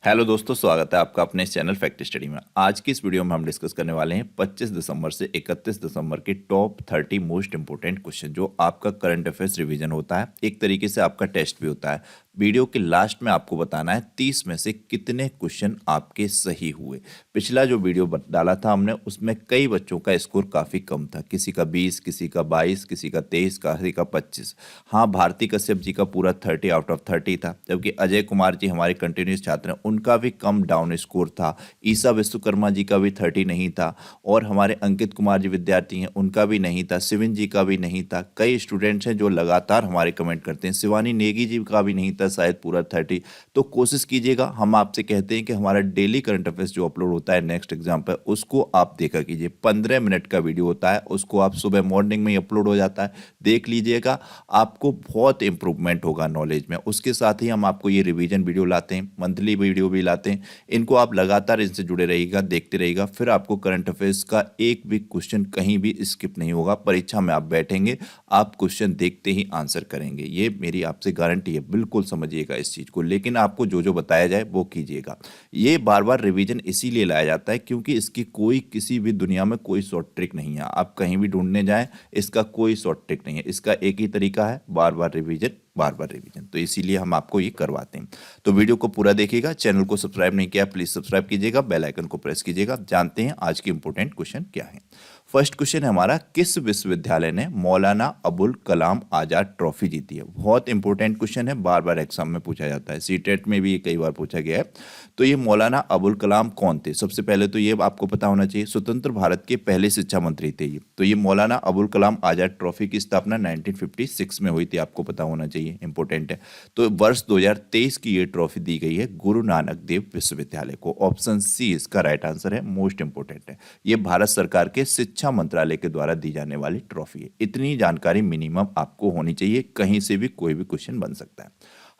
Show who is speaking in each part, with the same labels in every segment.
Speaker 1: Hello दोस्तों, स्वागत है आपका अपने इस चैनल फैक्ट स्टडी में। आज की इस वीडियो में हम डिस्कस करने वाले हैं 25 दिसंबर से 31 दिसंबर के टॉप 30 मोस्ट इंपोर्टेंट क्वेश्चन जो आपका करंट अफेयर्स रिवीजन होता है, एक तरीके से आपका टेस्ट भी होता है। वीडियो के लास्ट में आपको बताना है 30 में से कितने क्वेश्चन आपके सही हुए। पिछला जो वीडियो डाला था हमने, उसमें कई बच्चों का स्कोर काफ़ी कम था, किसी का 20, किसी का 22, किसी का 23, किसी का 25। हाँ, भारती कश्यप जी का पूरा 30 आउट ऑफ 30 था, जबकि अजय कुमार जी हमारे कंटिन्यूस छात्र हैं, उनका भी कम डाउन स्कोर था। ईसा विश्वकर्मा जी का भी 30 नहीं था, और हमारे अंकित कुमार जी विद्यार्थी हैं, उनका भी नहीं था। शिविन जी का भी नहीं था। कई स्टूडेंट्स हैं जो लगातार हमारे कमेंट करते हैं। शिवानी नेगी जी का भी नहीं था शायद पूरा 30। तो कोशिश कीजिएगा, हम आपसे कहते हैं कि हमारा डेली करंट अफेयर्स जो अपलोड होता है नेक्स्ट एग्जाम पर, उसको आप देखा कीजिए। 15 मिनट का वीडियो होता है, उसको आप सुबह मॉर्निंग में ही अपलोड हो जाता है, देख लीजिएगा। आपको बहुत इंप्रूवमेंट होगा नॉलेज में। उसके साथ ही हम आपको ये रिवीजन वीडियो लाते हैं, मंथली वीडियो भी लाते हैं। इनको आप लगातार इनसे जुड़े रहिएगा, देखते रहिएगा, फिर आपको करंट अफेयर्स का एक भी क्वेश्चन कहीं भी स्किप नहीं होगा। परीक्षा में आप बैठेंगे, आप क्वेश्चन देखते ही आंसर करेंगे, ये मेरी आपसे गारंटी है। बिल्कुल समझिएगा इस चीज़ को, लेकिन आपको जो जो बताया जाए वो कीजिएगा। ये बार बार रिवीजन इसीलिए लाया जाता है क्योंकि इसकी कोई किसी भी दुनिया में कोई शॉर्ट ट्रिक नहीं है। आप कहीं भी ढूंढने जाएं, इसका कोई शॉर्ट ट्रिक नहीं है। इसका एक ही तरीका है, बार बार रिवीजन, बार बार रिवीजन। तो इसीलिए हम आपको ये करवाते हैं। तो वीडियो को पूरा देखिएगा। चैनल को सब्सक्राइब नहीं किया, प्लीज सब्सक्राइब कीजिएगा, बेल आइकन को प्रेस कीजिएगा। जानते हैं आज की इंपोर्टेंट क्वेश्चन क्या है। फर्स्ट क्वेश्चन है हमारा, किस विश्वविद्यालय ने मौलाना अबुल कलाम आजाद ट्रॉफी जीती है। बहुत इंपॉर्टेंट क्वेश्चन है, बार बार एग्जाम में पूछा जाता है, सीटेट में भी ये कई बार पूछा गया है। तो ये मौलाना अबुल कलाम कौन थे? सबसे पहले तो ये आपको पता होना चाहिए, स्वतंत्र भारत के पहले शिक्षा मंत्री थे ये। तो ये मौलाना अबुल कलाम आजाद ट्रॉफी की स्थापना 1956 में हुई थी, आपको पता होना चाहिए, इंपॉर्टेंट है। तो वर्ष 2023 की ये ट्रॉफी दी गई है गुरु नानक देव विश्वविद्यालय को। ऑप्शन सी इसका राइट आंसर है, मोस्ट इंपॉर्टेंट है। ये भारत सरकार के शिक्षा मंत्रालय के द्वारा दी जाने वाली ट्रॉफी है। इतनी जानकारी मिनिमम आपको होनी चाहिए, कहीं से भी कोई भी क्वेश्चन बन सकता है।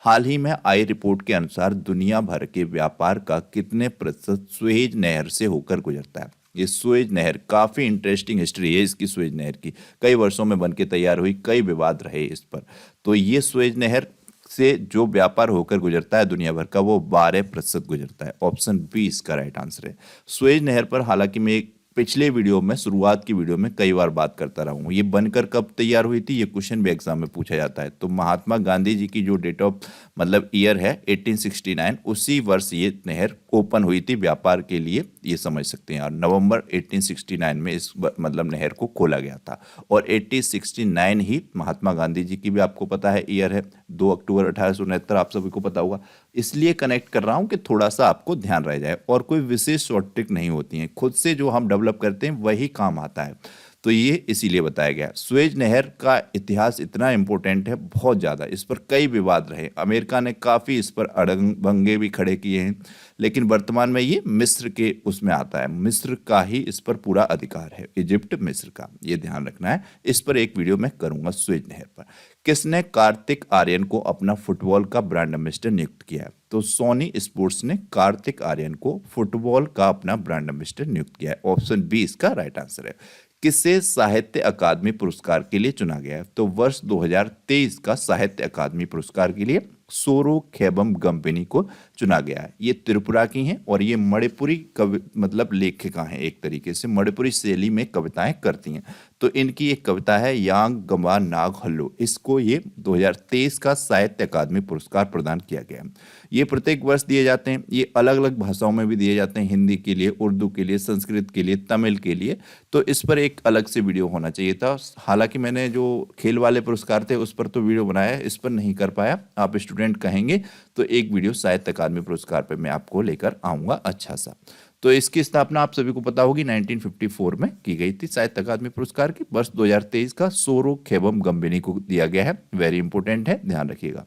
Speaker 1: हाल ही में आई रिपोर्ट के अनुसार दुनिया भर के व्यापार का कितने प्रतिशत सुएज नहर से होकर गुजरता है। ये सुएज नहर काफी इंटरेस्टिंग हिस्ट्री है इसकी। सुएज नहर की कई वर्षों में बनके तैयार हुई, कई विवाद रहे इस पर। तो ये सुएज नहर से जो व्यापार होकर गुजरता है दुनिया भर का, वो 12% गुजरता है। ऑप्शन बी इसका राइट आंसर है। सुएज नहर पर हालांकि मैं पिछले वीडियो में, शुरुआत की वीडियो में कई बार बात करता रहा हूँ। ये बनकर कब तैयार हुई थी, ये क्वेश्चन भी एग्जाम में पूछा जाता है। तो महात्मा गांधी जी की जो डेट ऑफ मतलब ईयर है 1869, उसी वर्ष ये नहर ओपन हुई थी व्यापार के लिए, ये समझ सकते हैं। और नवंबर 1869 में इस मतलब नहर को खोला गया था। और 1869 ही महात्मा गांधी जी की भी आपको पता है ईयर है, 2 अक्टूबर 1869, आप सभी को पता होगा। इसलिए कनेक्ट कर रहा हूं कि थोड़ा सा आपको ध्यान रह जाए। और कोई विशेष शॉर्ट ट्रिक नहीं होती है, खुद से जो हम डेवलप करते हैं वही काम आता है। तो ये इसीलिए बताया गया। सुएज नहर का इतिहास इतना इंपॉर्टेंट है, बहुत ज़्यादा। इस पर कई विवाद रहे, अमेरिका ने काफ़ी इस पर अड़ंगे भी खड़े किए हैं, लेकिन वर्तमान में ये मिस्र के उसमें आता है। मिस्र का ही इस पर पूरा अधिकार है, इजिप्ट मिस्र का, ये ध्यान रखना है। इस पर एक वीडियो मैं करूंगा सुएज नहर पर। किसने कार्तिक आर्यन को अपना फुटबॉल का ब्रांड एम्बेसडर नियुक्त किया है? तो सोनी स्पोर्ट्स ने कार्तिक आर्यन को फुटबॉल का अपना ब्रांड एम्बेसडर नियुक्त किया है। ऑप्शन बी इसका राइट आंसर है। किसे साहित्य अकादमी पुरस्कार के लिए चुना गया है? तो वर्ष 2023 का साहित्य अकादमी पुरस्कार के लिए सोरो खेबम गम्पेनी को चुना गया है। ये त्रिपुरा की हैं और ये मणिपुरी कवि मतलब लेखिका हैं, एक तरीके से मणिपुरी शैली में कविताएं करती हैं। तो इनकी एक कविता है यांग गंबा नाग हल्लो, इसको ये 2023 का साहित्य अकादमी पुरस्कार प्रदान किया गया है। ये प्रत्येक वर्ष दिए जाते हैं, ये अलग अलग भाषाओं में भी दिए जाते हैं, हिंदी के लिए, उर्दू के लिए, संस्कृत के लिए, तमिल के लिए। तो इस पर एक अलग से वीडियो होना चाहिए था। हालांकि मैंने जो खेल वाले पुरस्कार थे उस पर तो वीडियो बनाया है, इस पर नहीं कर पाया। आप स्टूडेंट कहेंगे तो एक वीडियो साहित्य अकादमी पुरस्कार पर मैं आपको लेकर आऊंगा अच्छा सा। तो इसकी स्थापना आप सभी को पता होगी 1954 में की गई थी। साहित्य अकादमी पुरस्कार की वर्ष 2023 का सोरो खेबम गम्पेनी को दिया गया है। वेरी इंपॉर्टेंट है, ध्यान रखिएगा।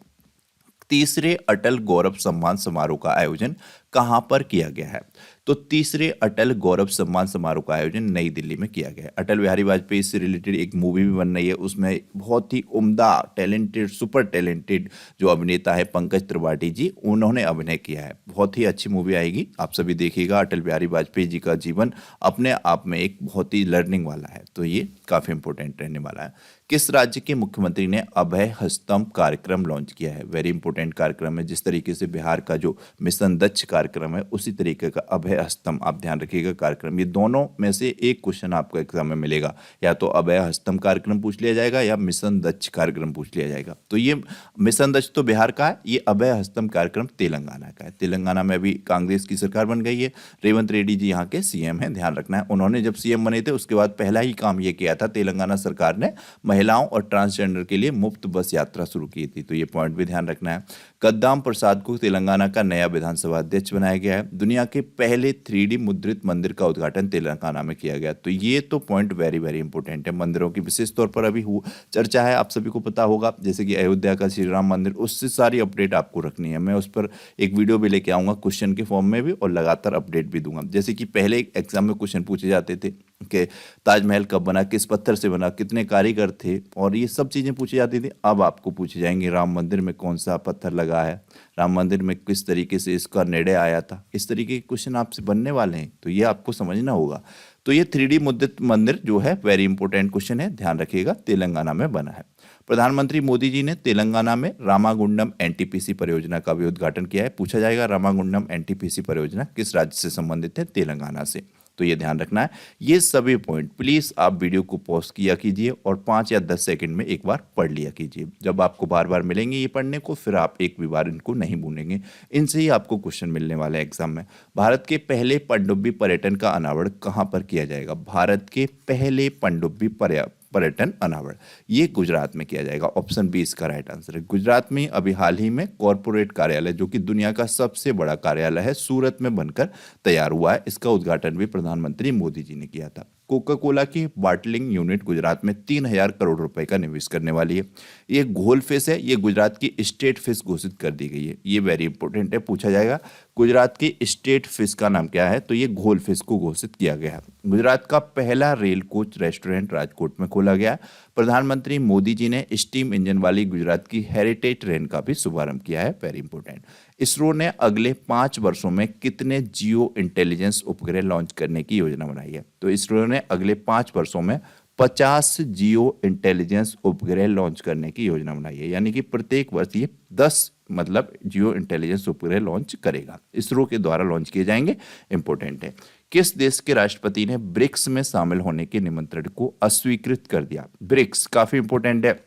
Speaker 1: तीसरे अटल गौरव सम्मान समारोह का आयोजन कहां पर किया गया है? तो तीसरे अटल गौरव सम्मान समारोह का आयोजन नई दिल्ली में किया गया है। अटल बिहारी वाजपेयी से रिलेटेड एक मूवी भी बन रही है, उसमें बहुत ही उम्दा, टैलेंटेड, सुपर टैलेंटेड जो अभिनेता है पंकज त्रिपाठी जी, उन्होंने अभिनय किया है। बहुत ही अच्छी मूवी आएगी, आप सभी देखिएगा। अटल बिहारी वाजपेयी जी का जीवन अपने आप में एक बहुत ही लर्निंग वाला है, तो ये काफी इंपॉर्टेंट रहने वाला है। किस राज्य के मुख्यमंत्री ने अभय हस्तम कार्यक्रम लॉन्च किया है? वेरी इंपॉर्टेंट कार्यक्रम है। जिस तरीके से बिहार का जो मिशन दक्ष कार्यक्रम है उसी तरीके का अभय हस्तम, आप ध्यान रखिएगा, कार्यक्रम। ये दोनों में से एक क्वेश्चन आपको एग्जाम में मिलेगा, या तो अभय हस्तम कार्यक्रम पूछ लिया जाएगा या मिशन दक्ष कार्यक्रम पूछ लिया जाएगा। तो ये मिशन दक्ष तो बिहार का है, ये अभय हस्तम कार्यक्रम तेलंगाना का है। तेलंगाना में अभी कांग्रेस की सरकार बन गई है, रेवंत रेड्डी जी यहाँ के सीएम हैं, ध्यान रखना है। उन्होंने जब सीएम बने थे उसके बाद पहला ही काम ये किया था, तेलंगाना सरकार ने महिलाओं और ट्रांसजेंडर के लिए मुफ्त बस यात्रा शुरू की थी। तो ये पॉइंट भी ध्यान रखना है। कद्दाम प्रसाद को तेलंगाना का नया विधानसभा अध्यक्ष बनाया गया है। दुनिया के पहले 3D मुद्रित मंदिर का उद्घाटन तेलंगाना में किया गया। तो ये तो पॉइंट वेरी वेरी इंपॉर्टेंट है। मंदिरों की विशेष तौर पर अभी चर्चा है, आप सभी को पता होगा, जैसे कि अयोध्या का श्री राम मंदिर, उससे सारी अपडेट आपको रखनी है। मैं उस पर एक वीडियो भी लेके आऊंगा क्वेश्चन के फॉर्म में भी, और लगातार अपडेट भी दूंगा। जैसे कि पहले एग्जाम में क्वेश्चन पूछे जाते थे कि ताजमहल कब बना, किस पत्थर से बना, कितने कारीगर थे, और ये सब चीज़ें पूछी जाती थी। अब आपको पूछी जाएंगी राम मंदिर में कौन सा पत्थर लगा है, राम मंदिर में किस तरीके से इसका निर्णय आया था, इस तरीके के क्वेश्चन आपसे बनने वाले हैं। तो ये आपको समझना होगा। तो ये 3D मुद्रित मंदिर जो है वेरी इंपॉर्टेंट क्वेश्चन है, ध्यान रखिएगा, तेलंगाना में बना है। प्रधानमंत्री मोदी जी ने तेलंगाना में रामागुंडम एनटीपीसी परियोजना का भी उद्घाटन किया है। पूछा जाएगा रामागुंडम एनटीपीसी परियोजना किस राज्य से संबंधित है? तेलंगाना से। तो ये ध्यान रखना है। ये सभी पॉइंट प्लीज आप वीडियो को पॉज किया कीजिए और 5 या 10 सेकंड में एक बार पढ़ लिया कीजिए। जब आपको बार बार मिलेंगे ये पढ़ने को, फिर आप एक भी बार इनको नहीं भूलेंगे। इनसे ही आपको क्वेश्चन मिलने वाला है एग्जाम में। भारत के पहले पनडुब्बी पर्यटन का अनावरण कहाँ पर किया जाएगा? भारत के पहले पनडुब्बी पर्यटन अनावरण ये गुजरात में किया जाएगा। ऑप्शन बी इसका राइट आंसर है। गुजरात में अभी हाल ही में कॉरपोरेट कार्यालय, जो कि दुनिया का सबसे बड़ा कार्यालय है, सूरत में बनकर तैयार हुआ है। इसका उद्घाटन भी प्रधानमंत्री मोदी जी ने किया था। कोका कोला की बॉटलिंग यूनिट गुजरात में 3000 करोड़ रुपए का निवेश करने वाली है। ये घोल फिश है, ये गुजरात की स्टेट फिश घोषित कर दी गई है। ये वेरी इंपॉर्टेंट है, पूछा जाएगा गुजरात की स्टेट फिश का नाम क्या है? तो ये घोल फिश को घोषित किया गया है। गुजरात का पहला रेल कोच रेस्टोरेंट राजकोट में खोला गया। प्रधानमंत्री मोदी जी ने स्टीम इंजन वाली गुजरात की हेरिटेज ट्रेन का भी शुभारंभ किया है, वेरी इंपॉर्टेंट। इसरो ने अगले 5 वर्षों में कितने जियो इंटेलिजेंस उपग्रह लॉन्च करने की योजना बनाई है? तो इसरो ने अगले 5 वर्षों में 50 जियो इंटेलिजेंस उपग्रह लॉन्च करने की योजना बनाई है। यानी कि प्रत्येक वर्ष ये 10 जियो इंटेलिजेंस उपग्रह लॉन्च करेगा, इसरो के द्वारा लॉन्च किए जाएंगे, इंपॉर्टेंट है। किस देश के राष्ट्रपति ने ब्रिक्स में शामिल होने के निमंत्रण को अस्वीकृत कर दिया? ब्रिक्स काफी इंपॉर्टेंट है,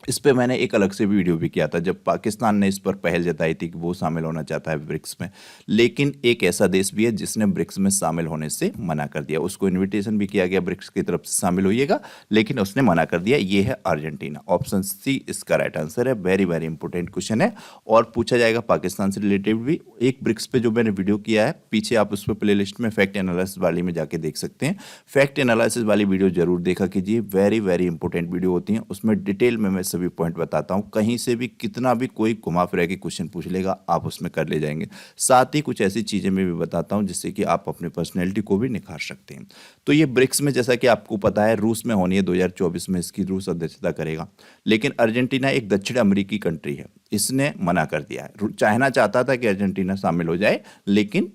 Speaker 1: इस पे मैंने एक अलग से वीडियो भी किया था जब पाकिस्तान ने इस पर पहल जताई थी कि वो शामिल होना चाहता है ब्रिक्स में। लेकिन एक ऐसा देश भी है जिसने ब्रिक्स में शामिल होने से मना कर दिया। उसको इनविटेशन भी किया गया ब्रिक्स की तरफ से शामिल होइएगा, लेकिन उसने मना कर दिया। ये है अर्जेंटीना। ऑप्शन सी इसका राइट आंसर है। वेरी वेरी इंपॉर्टेंट क्वेश्चन है और पूछा जाएगा पाकिस्तान से रिलेटेड भी। एक ब्रिक्स पे जो मैंने वीडियो किया है पीछे, आप उस पर प्ले लिस्ट में फैक्ट एनालिसिस वाली में जाके देख सकते हैं। फैक्ट एनालिसिस वाली वीडियो जरूर देखा कीजिए, वेरी वेरी इंपॉर्टेंट वीडियो होती है। उसमें डिटेल में मैं सभी पॉइंट बताता हूं। कहीं से भी कितना भी कोई घुमा फिरा के क्वेश्चन पूछ लेगा, आप उसमें कर ले जाएंगे। साथ ही कुछ ऐसी चीजें मैं भी बताता हूं जिससे कि आप अपने पर्सनैलिटी को भी निखार सकते हैं। तो ये ब्रिक्स में, जैसा कि आपको पता है, रूस में होनी है 2024 में, इसकी रूस अध्यक्षता करेगा। लेकिन अर्जेंटीना एक दक्षिण अमेरिकी कंट्री है, इसने मना कर दिया है। चाइना चाहता था कि अर्जेंटीना शामिल हो जाए, लेकिन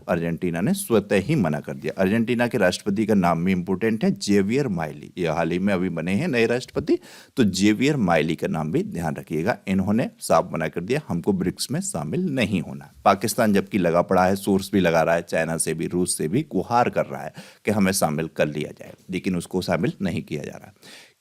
Speaker 1: अर्जेंटीना ने स्वतः ही मना कर दिया। अर्जेंटीना के राष्ट्रपति का नाम भी इंपॉर्टेंट है, जेवियर माइली। ये हाल ही में अभी बने हैं नए राष्ट्रपति, तो जेवियर माइली का नाम भी ध्यान रखिएगा। इन्होंने साफ मना कर दिया, हमको ब्रिक्स में शामिल नहीं होना। पाकिस्तान जबकि लगा पड़ा है, सोर्स भी लगा रहा है, चाइना से भी रूस से भी गुहार कर रहा है कि हमें शामिल कर लिया जाए, लेकिन उसको शामिल नहीं किया जा रहा।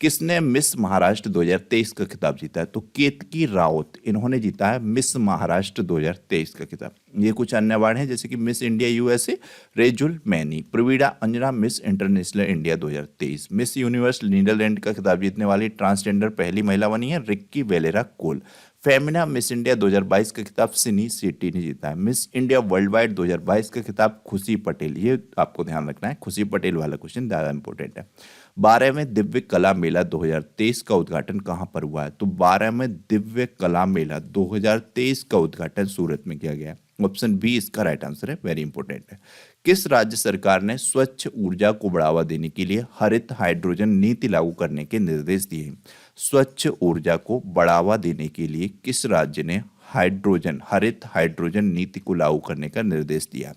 Speaker 1: किसने मिस महाराष्ट्र 2023 का खिताब जीता है? तो केतकी रावत, इन्होंने जीता है मिस महाराष्ट्र 2023 का खिताब। ये कुछ अन्य अवार्ड हैं जैसे कि Miss India USA Rijul Maini, Praveena Anjana Miss International India 2023, Miss Universe Netherland का खिताब जीतने वाली ट्रांसजेंडर पहली महिला बनी है Rikkie Valerie Kolle. Femina Miss India 2022 का खिताब सिनी शेट्टी ने जीता है। मिस इंडिया वर्ल्ड वाइड 2022 का खिताब खुशी पटेल, ये आपको ध्यान रखना है, खुशी पटेल वाला क्वेश्चन ज़्यादा इंपॉर्टेंट है। 12वें दिव्य कला मेला 2023 का उद्घाटन कहाँ पर हुआ है? तो 12वें दिव्य कला मेला 2023 का उद्घाटन सूरत में किया गया है। ऑप्शन बी इसका राइट आंसर है, वेरी इंपॉर्टेंट है। किस राज्य सरकार ने स्वच्छ ऊर्जा को बढ़ावा देने के लिए हरित हाइड्रोजन नीति लागू करने के निर्देश दिए? स्वच्छ ऊर्जा को बढ़ावा देने के लिए किस राज्य ने हरित हाइड्रोजन नीति को लागू करने का निर्देश दिया?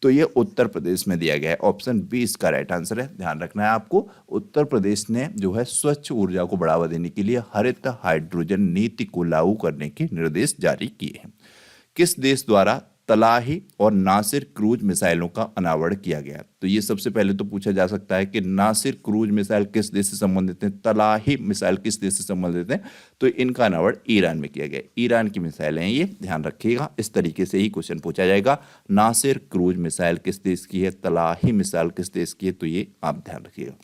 Speaker 1: तो ये उत्तर प्रदेश में दिया गया है। ऑप्शन बी इसका राइट आंसर है। ध्यान रखना है आपको, उत्तर प्रदेश ने जो है स्वच्छ ऊर्जा को बढ़ावा देने के लिए हरित हाइड्रोजन नीति को लागू करने के निर्देश जारी किए हैं। किस देश द्वारा तलाही और नासिर क्रूज मिसाइलों का अनावरण किया गया? तो ये सबसे पहले तो पूछा जा सकता है कि नासिर क्रूज मिसाइल किस देश से संबंधित है, तलाही मिसाइल किस देश से संबंधित है? तो इनका अनावरण ईरान में किया गया। ईरान की मिसाइलें हैं ये, ध्यान रखिएगा। इस तरीके से ही क्वेश्चन पूछा जाएगा। नासिर क्रूज मिसाइल किस देश की है, तलाही मिसाइल किस देश की है, तो ये आप ध्यान रखिएगा।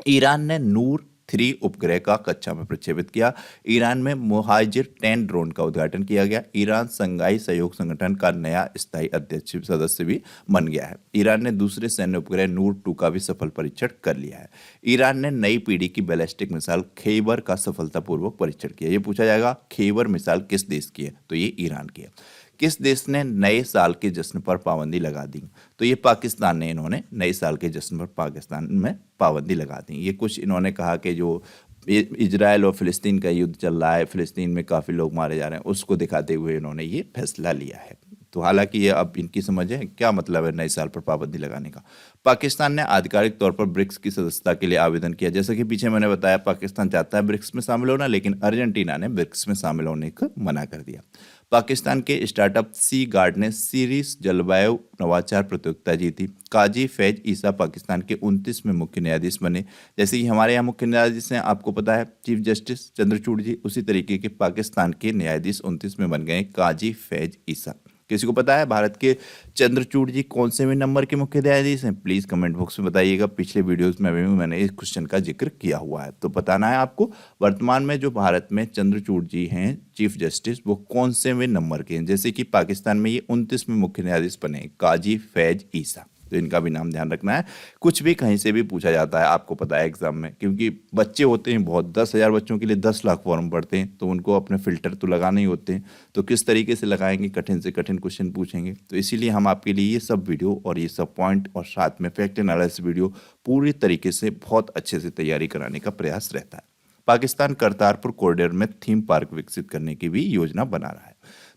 Speaker 1: ईरान ने नूर 3 उपग्रह का कक्षा में प्रक्षेपित किया। ईरान में मोहाजिर 10 ड्रोन का उद्घाटन किया गया। ईरान संघाई सहयोग संगठन का नया स्थायी अध्यक्ष सदस्य भी बन गया है। ईरान ने दूसरे सैन्य उपग्रह नूर 2 का भी सफल परीक्षण कर लिया है। ईरान ने नई पीढ़ी की बैलिस्टिक मिसाइल खैबर का सफलतापूर्वक परीक्षण किया। ये पूछा जाएगा खैबर मिसाइल किस देश की है, तो ये ईरान की है। किस देश ने नए साल के जश्न पर पाबंदी लगा दी? तो ये पाकिस्तान ने, इन्होंने नए साल के जश्न पर पाकिस्तान में पाबंदी लगा दी। ये कुछ इन्होंने कहा कि जो इजराइल और फिलिस्तीन का युद्ध चल रहा है, फिलिस्तीन में काफ़ी लोग मारे जा रहे हैं, उसको दिखाते हुए इन्होंने ये फैसला लिया है। तो हालांकि ये अब इनकी समझ है क्या मतलब है नए साल पर पाबंदी लगाने का। पाकिस्तान ने आधिकारिक तौर पर ब्रिक्स की सदस्यता के लिए आवेदन किया। जैसा कि पीछे मैंने बताया, पाकिस्तान चाहता है ब्रिक्स में शामिल होना, लेकिन अर्जेंटीना ने ब्रिक्स में शामिल होने को मना कर दिया। पाकिस्तान के स्टार्टअप सी गार्ड ने सीरीज जलवायु नवाचार प्रतियोगिता जीती। काजी फैज ईसा पाकिस्तान के 29वें मुख्य न्यायाधीश बने। जैसे कि हमारे यहाँ मुख्य न्यायाधीश हैं, आपको पता है चीफ जस्टिस चंद्रचूड़ जी, उसी तरीके के पाकिस्तान के न्यायाधीश 29 में बन गए काजी फैज ईसा। किसी को पता है भारत के चंद्रचूड़ जी कौन से में नंबर के मुख्य न्यायाधीश हैं? प्लीज कमेंट बॉक्स में बताइएगा। पिछले वीडियोस में भी मैंने इस क्वेश्चन का जिक्र किया हुआ है, तो बताना है आपको। वर्तमान में जो भारत में चंद्रचूड़ जी हैं चीफ जस्टिस, वो कौन से में नंबर के हैं? जैसे कि पाकिस्तान में ये 29वें मुख्य न्यायाधीश बने काजी फैज ईसा, तो इनका भी नाम ध्यान रखना है। कुछ भी कहीं से भी पूछा जाता है, आपको पता है एग्जाम में, क्योंकि बच्चे होते हैं बहुत, 10,000 बच्चों के लिए 10 लाख फॉर्म पढ़ते हैं, तो उनको अपने फिल्टर तो लगाने ही होते हैं। तो किस तरीके से लगाएंगे, कठिन से कठिन क्वेश्चन पूछेंगे। तो इसीलिए हम आपके लिए ये सब वीडियो और ये सब पॉइंट और साथ में फैक्ट एनालिसिस वीडियो पूरी तरीके से बहुत अच्छे से तैयारी कराने का प्रयास रहता है। पाकिस्तान करतारपुर कॉरिडोर में थीम पार्क विकसित करने की भी योजना बना रहा है,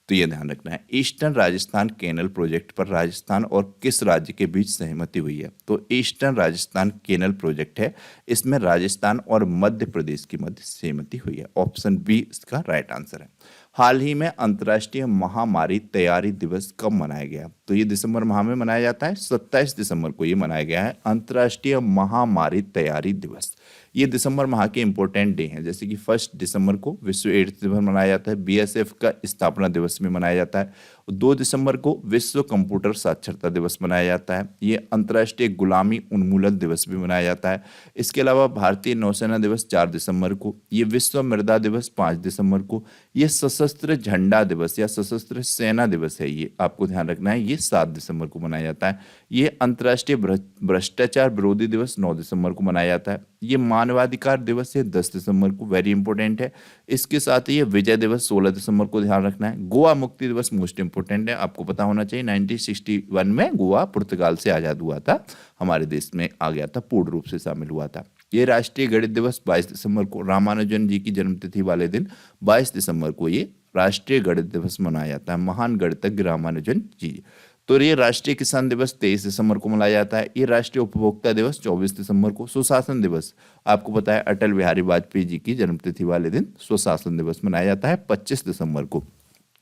Speaker 1: तो ये ध्यान रखना है। ईस्टर्न राजस्थान कैनल प्रोजेक्ट पर राजस्थान और किस राज्य के बीच सहमति हुई है? तो ईस्टर्न राजस्थान कैनल प्रोजेक्ट है, इसमें राजस्थान और मध्य प्रदेश की मध्य सहमति हुई है। ऑप्शन बी इसका राइट आंसर है। हाल ही में अंतर्राष्ट्रीय महामारी तैयारी दिवस कब मनाया गया? तो ये दिसंबर माह में मनाया जाता है, 27 दिसंबर को ये मनाया गया है अंतर्राष्ट्रीय महामारी तैयारी दिवस। ये दिसंबर माह के इंपॉर्टेंट डे हैं, जैसे कि 1 दिसंबर को विश्व एड्स दिवस मनाया जाता है, बीएसएफ का स्थापना दिवस भी मनाया जाता है। 2 दिसंबर को विश्व कंप्यूटर साक्षरता दिवस मनाया जाता है। ये अंतर्राष्ट्रीय गुलामी उन्मूलन दिवस भी मनाया जाता है। इसके अलावा भारतीय नौसेना दिवस 4 दिसंबर को, ये विश्व मृदा दिवस 5 दिसंबर को, ये सशस्त्र झंडा दिवस या सशस्त्र सेना दिवस है, ये आपको ध्यान रखना है, ये 7 दिसंबर को मनाया जाता है। ये अंतर्राष्ट्रीय भ्रष्टाचार विरोधी दिवस 9 दिसंबर को मनाया जाता है। ये मानवाधिकार दिवस है 10 दिसंबर को, वेरी इंपॉर्टेंट है। इसके साथ ही ये विजय दिवस 16 दिसंबर को ध्यान रखना है। गोवा मुक्ति दिवस मोस्ट इंपॉर्टेंट है, आपको पता होना चाहिए। 1961 में गोवा पुर्तगाल से आजाद हुआ था, हमारे देश में आ गया था, पूर्ण रूप से शामिल हुआ था। ये राष्ट्रीय गणित दिवस 22 दिसंबर को, रामानुजन जी की जन्मतिथि वाले दिन 22 दिसंबर को ये राष्ट्रीय गणित दिवस मनाया जाता है, महान गणितज्ञ रामानुजन जी। तो ये राष्ट्रीय किसान दिवस 23 दिसंबर को मनाया जाता है। ये राष्ट्रीय उपभोक्ता दिवस 24 दिसंबर को। सुशासन दिवस आपको पता है अटल बिहारी वाजपेयी जी की जन्मतिथि वाले दिन सुशासन दिवस मनाया जाता है 25 दिसंबर को।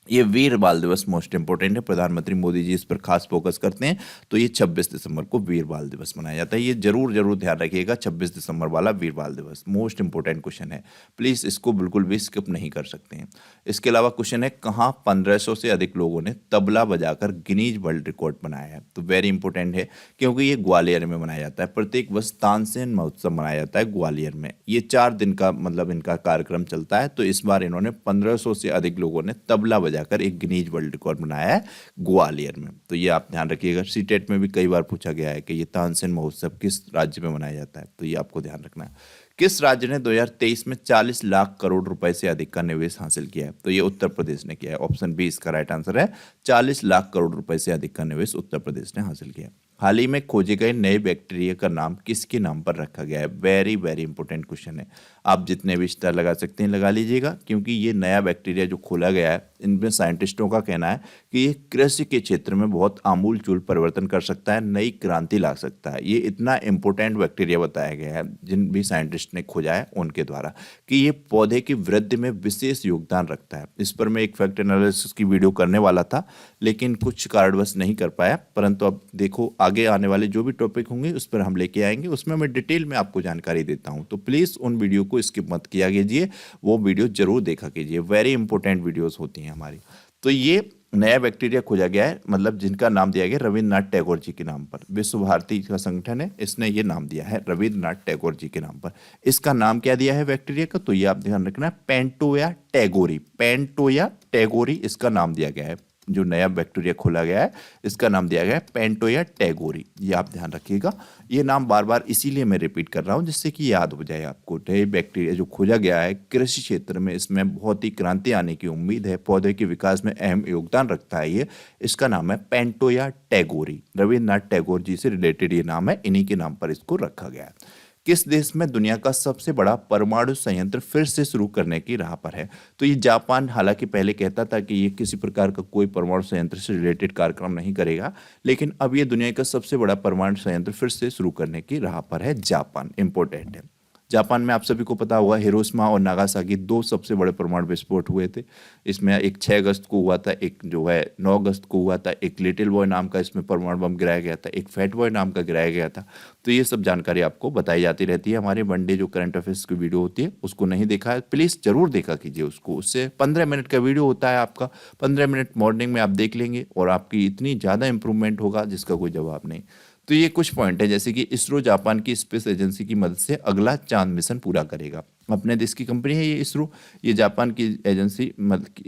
Speaker 1: ये वीर बाल दिवस मोस्ट इंपॉर्टेंट है, प्रधानमंत्री मोदी जी इस पर खास फोकस करते हैं, तो ये 26 दिसंबर को वीर बाल दिवस मनाया जाता है। ये जरूर ध्यान रखिएगा, 26 दिसंबर वाला वीर बाल दिवस मोस्ट इंपॉर्टेंट क्वेश्चन है, प्लीज इसको बिल्कुल भी स्किप नहीं कर सकते हैं। इसके अलावा क्वेश्चन है, कहाँ 1500 से अधिक लोगों ने तबला बजाकर गिनीज वर्ल्ड रिकॉर्ड बनाया है? तो वेरी इंपॉर्टेंट है, क्योंकि ये ग्वालियर में मनाया जाता है। प्रत्येक वर्ष तानसेन महोत्सव मनाया जाता है ग्वालियर में। ये 4 दिन का मतलब इनका कार्यक्रम चलता है, तो इस बार इन्होंने 1500 से अधिक लोगों ने तबला जाकर एक गिनीज वर्ल्ड रिकॉर्ड बनाया है ग्वालियर में। तो ये आप ध्यान रखिएगा, सीटेट में भी कई बार पूछा गया है कि ये तानसेन महोत्सव किस राज्य में मनाया जाता है, तो ये आपको ध्यान रखना है। किस राज्य ने 2023 में 40 लाख करोड़ रुपए से अधिक का निवेश हासिल किया है? तो ये उत्तर प्रदेश ने किया है। ऑप्शन बी इसका राइट आंसर है, 40 लाख करोड़ रुपए से अधिक का निवेश उत्तर प्रदेश ने हासिल किया। हाल ही में खोजे गए नए बैक्टीरिया का नाम किसके नाम पर रखा गया है? वेरी वेरी इंपॉर्टेंट क्वेश्चन है, आप जितने भी स्टार लगा सकते हैं लगा लीजिएगा, क्योंकि ये नया बैक्टीरिया जो खोला गया है इनमें साइंटिस्टों का कहना है कि ये कृषि के क्षेत्र में बहुत आमूल चूल परिवर्तन कर सकता है, नई क्रांति ला सकता है। ये इतना इंपॉर्टेंट बैक्टीरिया बताया गया है जिन भी साइंटिस्ट ने खोजा है उनके द्वारा कि ये पौधे की वृद्धि में विशेष योगदान रखता है। इस पर मैं एक फैक्ट एनालिसिस की वीडियो करने वाला था, लेकिन कुछ कारणवश नहीं कर पाया, परंतु अब देखो आगे आने वाले जो भी टॉपिक होंगे उस पर हम लेके आएंगे, उसमें मैं डिटेल में आपको जानकारी देता हूँ। तो प्लीज़ उन वीडियो को स्किप मत किया कीजिए, वो वीडियो जरूर देखा कीजिए, वेरी इंपॉर्टेंट वीडियोस होती हैं हमारी। तो ये नया बैक्टीरिया खोजा गया है, मतलब जिनका नाम दिया गया रविन्द्रनाथ टैगोर जी के नाम पर। विश्व भारती का संगठन है, इसने ये नाम दिया है रविन्द्रनाथ टैगोर जी के नाम पर। इसका नाम क्या दिया है बैक्टीरिया का, तो ये आप ध्यान रखना, पेंटोया टैगोरी, पेंटोया टैगोरी इसका नाम दिया गया है। जो नया बैक्टीरिया खोला गया है इसका नाम दिया गया है पेंटोया टैगोरी, ये आप ध्यान रखिएगा। ये नाम बार बार इसीलिए मैं रिपीट कर रहा हूँ जिससे कि याद हो जाए आपको। नए बैक्टीरिया जो खोजा गया है कृषि क्षेत्र में, इसमें बहुत ही क्रांति आने की उम्मीद है, पौधे के विकास में अहम योगदान रखता है ये। इसका नाम है पेंटोया टैगोरी, रविन्द्रनाथ टैगोर जी से रिलेटेड ये नाम है, इन्हीं के नाम पर इसको रखा गया है। किस देश में दुनिया का सबसे बड़ा परमाणु संयंत्र फिर से शुरू करने की राह पर है, तो ये जापान। हालांकि पहले कहता था कि ये किसी प्रकार का कोई परमाणु संयंत्र से रिलेटेड कार्यक्रम नहीं करेगा, लेकिन अब ये दुनिया का सबसे बड़ा परमाणु संयंत्र फिर से शुरू करने की राह पर है, जापान। इंपॉर्टेंट है। जापान में आप सभी को पता होगा हिरोशिमा और नागासाकी दो सबसे बड़े परमाणु विस्फोट हुए थे। इसमें एक 6 अगस्त को हुआ था, एक जो है 9 अगस्त को हुआ था। एक लिटिल बॉय नाम का इसमें परमाणु बम गिराया गया था, एक फैट बॉय नाम का गिराया गया था। तो ये सब जानकारी आपको बताई जाती रहती है। हमारे वनडे जो करंट अफेयर्स की वीडियो होती है उसको नहीं देखा है प्लीज़ ज़रूर देखा कीजिए उसको। उससे 15 मिनट का वीडियो होता है आपका, 15 मिनट मॉर्निंग में आप देख लेंगे और आपकी इतनी ज़्यादा इंप्रूवमेंट होगा जिसका कोई जवाब नहीं। तो ये कुछ पॉइंट है, जैसे कि इसरो जापान की स्पेस एजेंसी की मदद से अगला चांद मिशन पूरा करेगा। अपने देश की कंपनी है ये इसरो, ये जापान की एजेंसी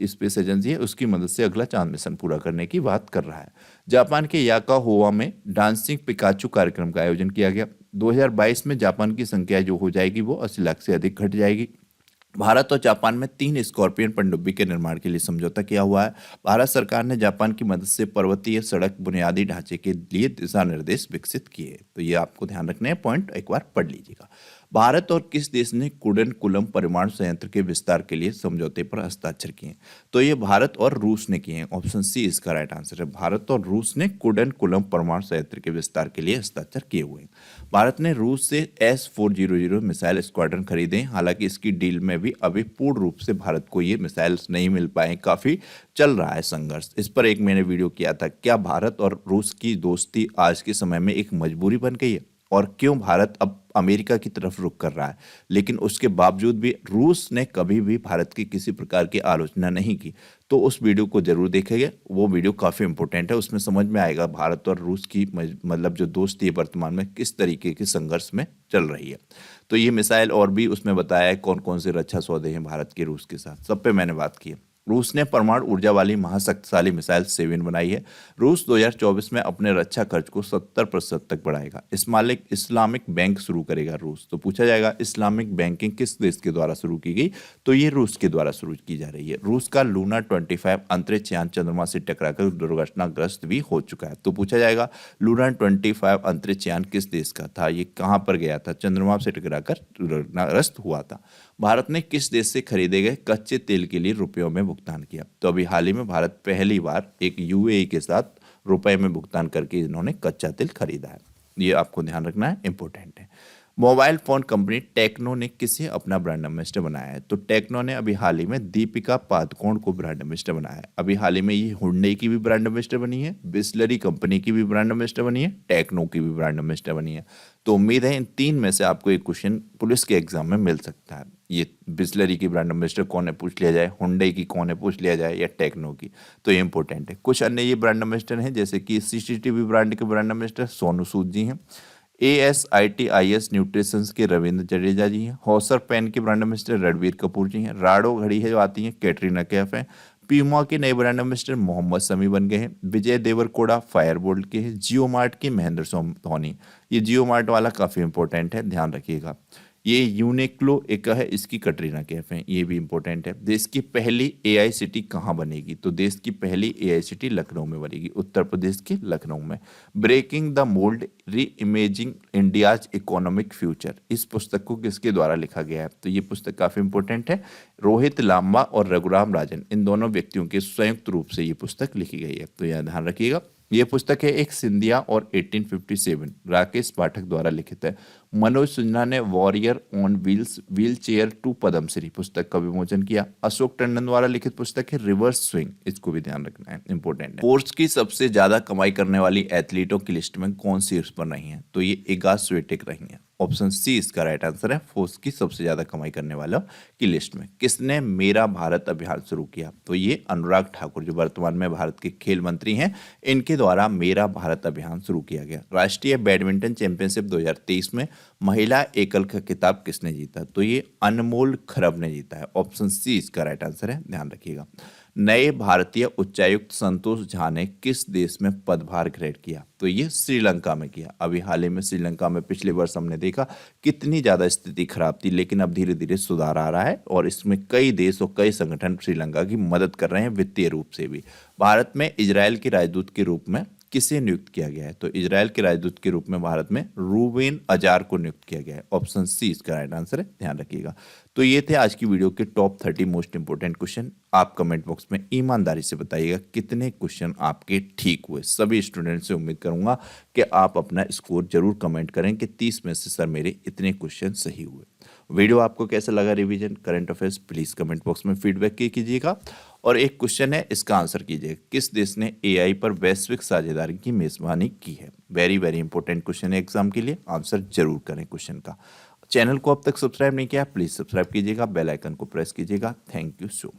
Speaker 1: स्पेस एजेंसी है, उसकी मदद से अगला चांद मिशन पूरा करने की बात कर रहा है। जापान के याकाहोवा में डांसिंग पिकाचू कार्यक्रम का आयोजन किया गया। 2022 में जापान की संख्या जो हो जाएगी वो 80 लाख से अधिक घट जाएगी। भारत और जापान में 3 स्कॉर्पियन पनडुब्बी के निर्माण के लिए समझौता किया हुआ है। भारत सरकार ने जापान की मदद से पर्वतीय सड़क बुनियादी ढांचे के लिए दिशा निर्देश विकसित किए। तो ये आपको ध्यान रखने हैं, पॉइंट एक बार पढ़ लीजिएगा। भारत और किस देश ने कुडनकुलम परमाणु संयंत्र के विस्तार के लिए समझौते पर हस्ताक्षर किए, तो ये भारत और रूस ने किए हैं। ऑप्शन सी इसका राइट आंसर है, भारत और रूस ने कुडनकुलम परमाणु संयंत्र के विस्तार के लिए हस्ताक्षर किए हुए हैं। भारत ने रूस से S-400 मिसाइल स्क्वाड्रन खरीदे, हालांकि इसकी डील में भी अभी पूर्ण रूप से भारत को ये मिसाइल्स नहीं मिल पाए, काफी चल रहा है संघर्ष। इस पर एक मैंने वीडियो किया था, क्या भारत और रूस की दोस्ती आज के समय में एक मजबूरी बन गई है और क्यों भारत अब अमेरिका की तरफ रुख कर रहा है। लेकिन उसके बावजूद भी रूस ने कभी भी भारत की किसी प्रकार की आलोचना नहीं की। तो उस वीडियो को जरूर देखेंगे, वो वीडियो काफ़ी इंपॉर्टेंट है, उसमें समझ में आएगा भारत और रूस की मतलब जो दोस्ती है वर्तमान में किस तरीके के संघर्ष में चल रही है। तो ये मिसाइल और भी उसमें बताया है कौन कौन से रक्षा सौदे हैं भारत के रूस के साथ, सब पे मैंने बात की है। रूस ने परमाणु ऊर्जा वाली महाशक्तिशाली मिसाइल सेविन बनाई है। रूस 2024 में अपने रक्षा खर्च को 70% तक बढ़ाएगा। इस्लामिक बैंक शुरू करेगा रूस। तो पूछा जाएगा इस्लामिक बैंकिंग किस देश के द्वारा शुरू की गई, तो ये रूस के द्वारा शुरू की जा रही है। रूस का लूना 25 अंतरिक्ष यान चंद्रमा से टकराकर दुर्घटनाग्रस्त भी हो चुका है। तो पूछा जाएगा लूना 25 अंतरिक्ष यान किस देश का था, ये कहाँ पर गया था, चंद्रमा से टकराकर दुर्घटनाग्रस्त हुआ था। भारत ने किस देश से खरीदे गए कच्चे तेल के लिए रुपयों में भुगतान किया, तो अभी हाल ही में भारत पहली बार एक यूएई के साथ रुपए में भुगतान करके इन्होंने कच्चा तेल खरीदा है। ये आपको ध्यान रखना है, इंपॉर्टेंट है। मोबाइल फोन कंपनी टेक्नो ने किसे अपना ब्रांड एम्बेसडर बनाया है, तो टेक्नो ने अभी हाल ही में दीपिका पादुकोण को ब्रांड एम्बेसडर बनाया है। अभी हाल ही में ये हुंडई की भी ब्रांड एम्बेसडर बनी है, बिस्लरी कंपनी की भी ब्रांड एम्बेसडर बनी है, टेक्नो की भी ब्रांड एम्बेसडर बनी है। तो उम्मीद है इन 3 में से आपको एक क्वेश्चन पुलिस के एग्जाम में मिल सकता है। ये बिस्लरी की ब्रांड एम्बेसडर कौन है पूछ लिया जाए, हुंडई की कौन है पूछ लिया जाए, या टेक्नो की, तो ये इंपॉर्टेंट है। कुछ अन्य ये ब्रांड एम्बेसडर हैं, जैसे कि सीसीटीवी ब्रांड के ब्रांड एम्बेसडर सोनू सूद जी हैं, ASITIS न्यूट्रिशंस के रविंद्र जडेजा जी हैं, हॉसर पेन के ब्रांड एम्बेसडर रणबीर कपूर जी हैं, राडो घड़ी है जो आती हैं कैटरीना कैफ हैं, प्यूमा के नए ब्रांड एम्बेसडर मोहम्मद शमी बन गए हैं, विजय देवरकोड़ा फायरबोल्ट के हैं, जियो मार्ट के महेंद्र सोम धोनी। ये जियो मार्ट वाला काफ़ी इंपॉर्टेंट है, ध्यान रखिएगा। ये यूनिक्लो एक है, इसकी कटरीना कैफ है, ये भी इंपॉर्टेंट है। देश की पहली एआई सिटी कहाँ बनेगी? तो देश की पहली एआई सिटी लखनऊ में बनेगी, उत्तर प्रदेश के लखनऊ में। ब्रेकिंग द मोल्ड, री इमेजिंग इंडियाज इकोनॉमिक फ्यूचर, इस पुस्तक को किसके द्वारा लिखा गया है? तो ये पुस्तक काफी इंपॉर्टेंट है। रोहित लांबा और रघुराम राजन, इन दोनों व्यक्तियों के संयुक्त रूप से ये पुस्तक लिखी गई है, तो यह ध्यान रखिएगा। ये पुस्तक है एक सिंधिया और 1857 राकेश पाठक द्वारा लिखित है। मनोज सिन्हा ने warrior on wheels wheel chair to Padmashri पुस्तक का विमोचन किया। अशोक टंडन द्वारा लिखित पुस्तक है रिवर्स स्विंग, इसको भी ध्यान रखना है, इंपॉर्टेंट है। फोर्ब्स की सबसे ज्यादा कमाई करने वाली एथलीटों की लिस्ट में कौन शीर्ष पर रही है? तो ये इगा स्विटेक रही है। ऑप्शन सी इसका राइट आंसर है, फोर्ब्स की सबसे ज्यादा कमाई करने वालों की लिस्ट में। किसने मेरा भारत अभियान शुरू किया? तो ये अनुराग ठाकुर, जो वर्तमान में भारत के खेल मंत्री हैं, इनके द्वारा मेरा भारत अभियान शुरू किया गया। राष्ट्रीय बैडमिंटन चैंपियनशिप 2023 में महिला एकल का खिताब किसने जीता? तो ये अनमोल खरब ने जीता है। ऑप्शन सी इसका राइट आंसर है, ध्यान रखिएगा। नए भारतीय उच्चायुक्त संतोष झा ने किस देश में पदभार ग्रहण किया? तो ये श्रीलंका में किया। अभी हाल ही में श्रीलंका में पिछले वर्ष हमने देखा कितनी ज्यादा स्थिति खराब थी, लेकिन अब धीरे धीरे सुधार आ रहा है और इसमें कई देश और कई संगठन श्रीलंका की मदद कर रहे हैं, वित्तीय रूप से भी। भारत में इजराइल के राजदूत के रूप में किसे नियुक्त किया गया है? तो इजराइल के राजदूत के रूप में भारत में रूबेन अजार को नियुक्त किया गया है। ऑप्शन सी इसका राइट आंसर है, ध्यान रखिएगा। तो ये थे आज की वीडियो के टॉप 30 मोस्ट इंपोर्टेंट क्वेश्चन। आप कमेंट बॉक्स में ईमानदारी से बताइएगा कितने क्वेश्चन आपके ठीक हुए। सभी स्टूडेंट से उम्मीद करूंगा कि आप अपना स्कोर जरूर कमेंट करें कि 30 में से सर मेरे इतने क्वेश्चन सही हुए। वीडियो आपको कैसा लगा, revision current affairs, please comment box में फीडबैक कीजिएगा। और एक क्वेश्चन है, इसका आंसर कीजिएगा, किस देश ने एआई पर वैश्विक साझेदारी की मेजबानी की है? वेरी वेरी इंपॉर्टेंट क्वेश्चन है एग्जाम के लिए, आंसर जरूर करें क्वेश्चन का। चैनल को अब तक सब्सक्राइब नहीं किया, प्लीज सब्सक्राइब कीजिएगा, बेल आइकन को प्रेस कीजिएगा। Thank you so much.